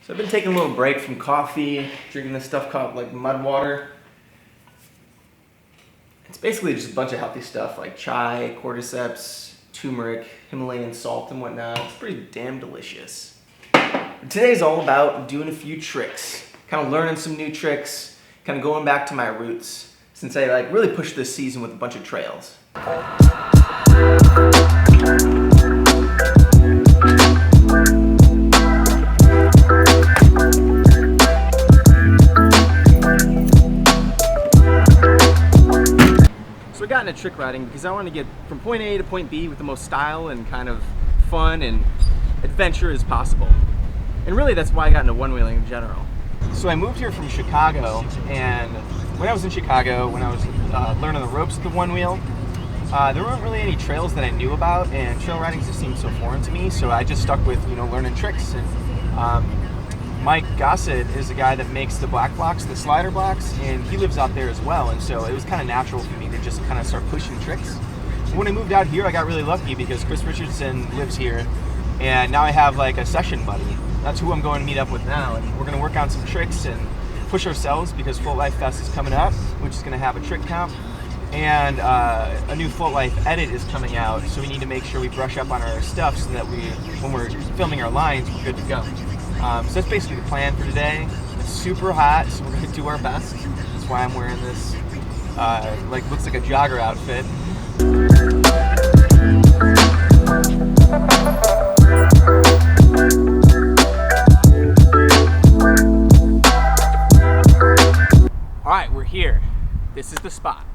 So I've been taking a little break from coffee, drinking this stuff called like mud water. It's basically just a bunch of healthy stuff like chai, cordyceps, turmeric, Himalayan salt and whatnot. It's pretty damn delicious. Today's all about doing a few tricks, kind of learning some new tricks, kind of going back to my roots since I really pushed this season with a bunch of trails. So I got into trick riding because I wanted to get from point A to point B with the most style and kind of fun and adventure as possible. And really that's why I got into one-wheeling in general. So I moved here from Chicago, and when I was in Chicago, when I was learning the ropes of the one-wheel, there weren't really any trails that I knew about, and trail riding just seemed so foreign to me, so I just stuck with, learning tricks. And Mike Gossett is the guy that makes the black blocks, the slider blocks, and he lives out there as well, and so it was kind of natural for me to just kind of start pushing tricks. When I moved out here, I got really lucky because Chris Richardson lives here, and now I have like a session buddy. That's who I'm going to meet up with now, and we're going to work on some tricks and push ourselves because Float Life Fest is coming up, which is going to have a trick comp, and a new Float Life edit is coming out, so we need to make sure we brush up on our stuff so that when we're filming our lines, we're good to go. So that's basically the plan for today. It's super hot, so we're going to do our best. That's why I'm wearing this, looks like a jogger outfit. All right, we're here. This is the spot.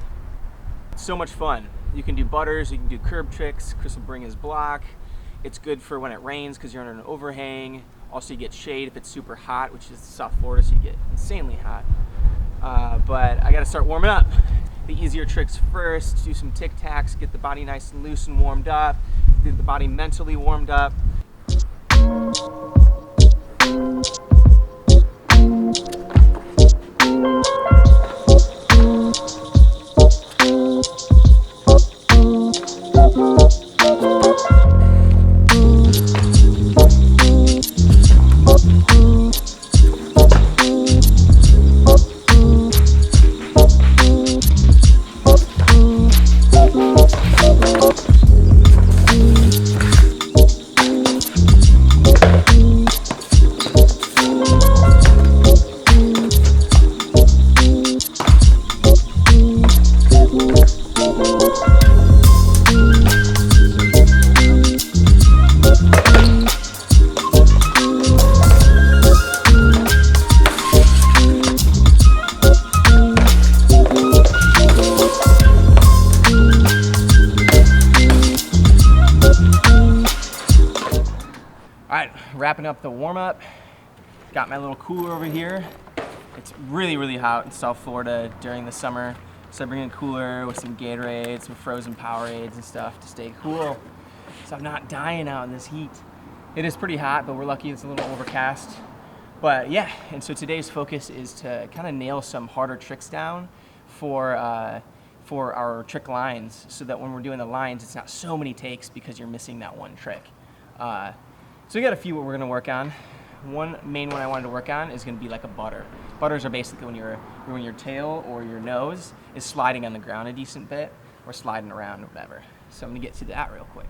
It's so much fun. You can do butters, you can do curb tricks. Chris will bring his block. It's good for when it rains because you're under an overhang. Also, you get shade if it's super hot, which is South Florida, so you get insanely hot. But I gotta start warming up. The easier tricks first, do some tic-tacs, get the body nice and loose and warmed up, get the body mentally warmed up. Wrapping up the warm-up. Got my little cooler over here. It's really, really hot in South Florida during the summer, so I bring in a cooler with some Gatorade, some frozen Powerades and stuff to stay cool, so I'm not dying out in this heat. It is pretty hot, but we're lucky it's a little overcast. But yeah, and so today's focus is to kind of nail some harder tricks down for our trick lines, so that when we're doing the lines, it's not so many takes because you're missing that one trick. So we got a few what we're gonna work on. One main one I wanted to work on is gonna be like a butter. Butters are basically when your tail or your nose is sliding on the ground a decent bit or sliding around or whatever. So I'm gonna get to that real quick.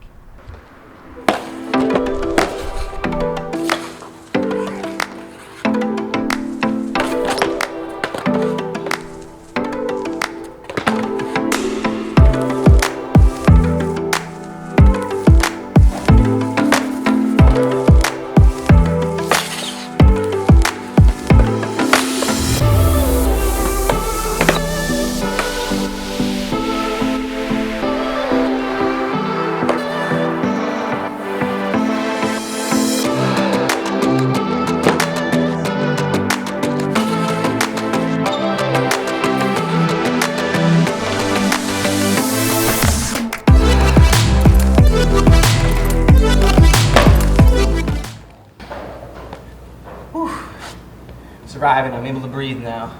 Surviving, I'm able to breathe now.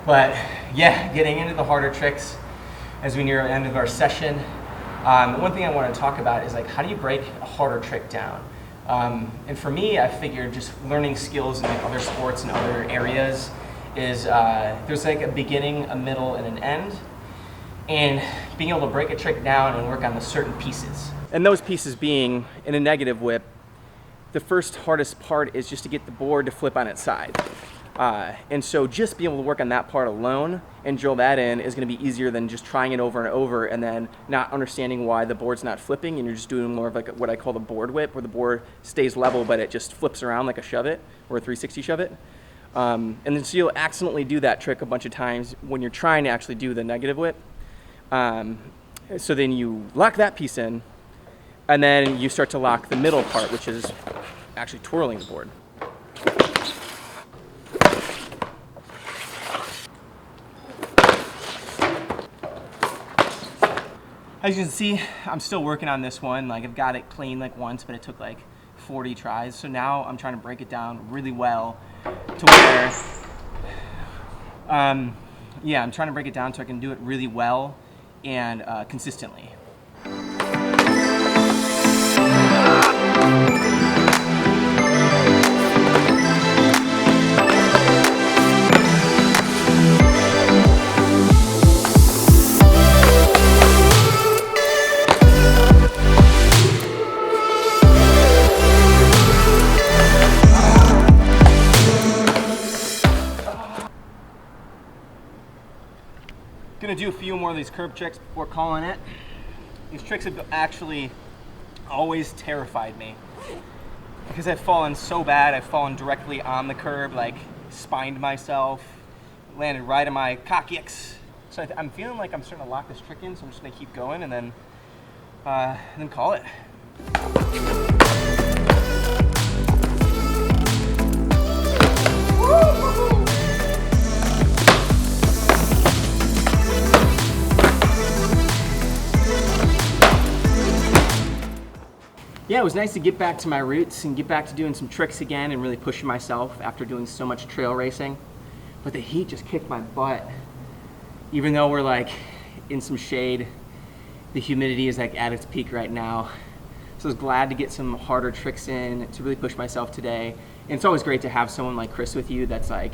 But yeah, getting into the harder tricks as we near the end of our session. One thing I want to talk about is like, how do you break a harder trick down? And for me, I figured just learning skills in like other sports and other areas is there's like a beginning, a middle, and an end. And being able to break a trick down and work on the certain pieces. And those pieces being, in a negative whip, the first hardest part is just to get the board to flip on its side. And so just being able to work on that part alone and drill that in is going to be easier than just trying it over and over and then not understanding why the board's not flipping, and you're just doing more of like what I call the board whip, where the board stays level but it just flips around like a shove it or a 360 shove it. And then so you'll accidentally do that trick a bunch of times when you're trying to actually do the negative whip. So then you lock that piece in, and then you start to lock the middle part, which is actually twirling the board. As you can see, I'm still working on this one. Like, I've got it clean like once, but it took like 40 tries. So now I'm trying to break it down really well to where, yeah, I'm trying to break it down so I can do it really well and consistently. Gonna do a few more of these curb tricks before calling it. These tricks have actually always terrified me because I've fallen so bad. I've fallen directly on the curb, like spined myself, landed right on my coccyx. So I'm feeling like I'm starting to lock this trick in, so I'm just gonna keep going and then call it. Yeah, it was nice to get back to my roots and get back to doing some tricks again and really pushing myself after doing so much trail racing. But the heat just kicked my butt. Even though we're like in some shade, the humidity is like at its peak right now. So I was glad to get some harder tricks in to really push myself today. And it's always great to have someone like Chris with you that's like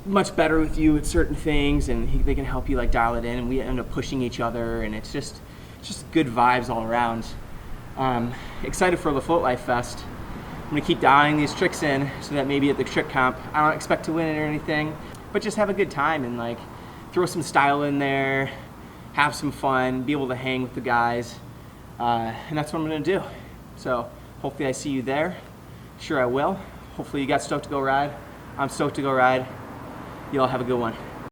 much better with you at certain things, and they can help you like dial it in, and we end up pushing each other, and it's just good vibes all around. Excited for the Float Life Fest. I'm gonna keep dialing these tricks in so that maybe at the trick comp, I don't expect to win it or anything, but just have a good time and like throw some style in there, have some fun, be able to hang with the guys, and that's what I'm gonna do. So hopefully I see you there. Sure I will. Hopefully you got stoked to go ride. I'm stoked to go ride. You all have a good one.